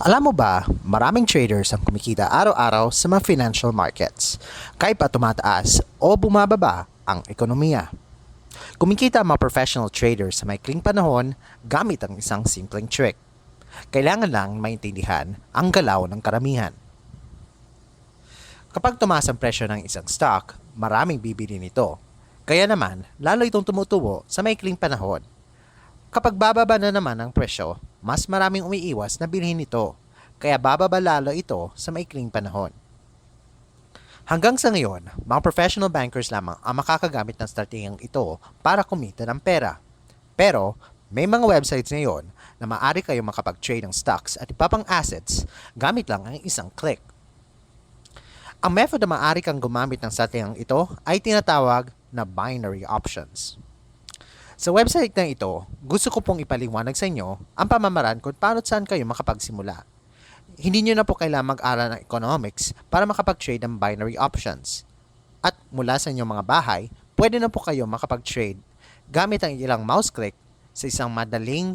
Alam mo ba, maraming traders ang kumikita araw-araw sa mga financial markets, kahit pa tumataas o bumababa ang ekonomiya. Kumikita ang mga professional traders sa maikling panahon gamit ang isang simpleng trick. Kailangan lang maintindihan ang galaw ng karamihan. Kapag tumaas ang presyo ng isang stock, maraming bibili nito. Kaya naman, lalo itong tumutubo sa maikling panahon. Kapag bababa na naman ang presyo, mas maraming umiiwas na bilhin ito, kaya bababa lalo ito sa maikling panahon. Hanggang sa ngayon, mga professional bankers lamang ang makakagamit ng stratehiyang ito para kumita ng pera. Pero, may mga websites ngayon na maaari kayong makapag-trade ng stocks at iba pang assets gamit lang ang isang click. Ang method na maaari kang gumamit ng stratehiyang ito ay tinatawag na binary options. Sa website na ito, gusto ko pong ipaliwanag sa inyo ang pamamaraan kung paano saan kayo makapagsimula. Hindi nyo na po kailangan mag-aral ng economics para makapag-trade ng binary options. At mula sa inyong mga bahay, pwede na po kayo makapag-trade gamit ang ilang mouse click sa isang madaling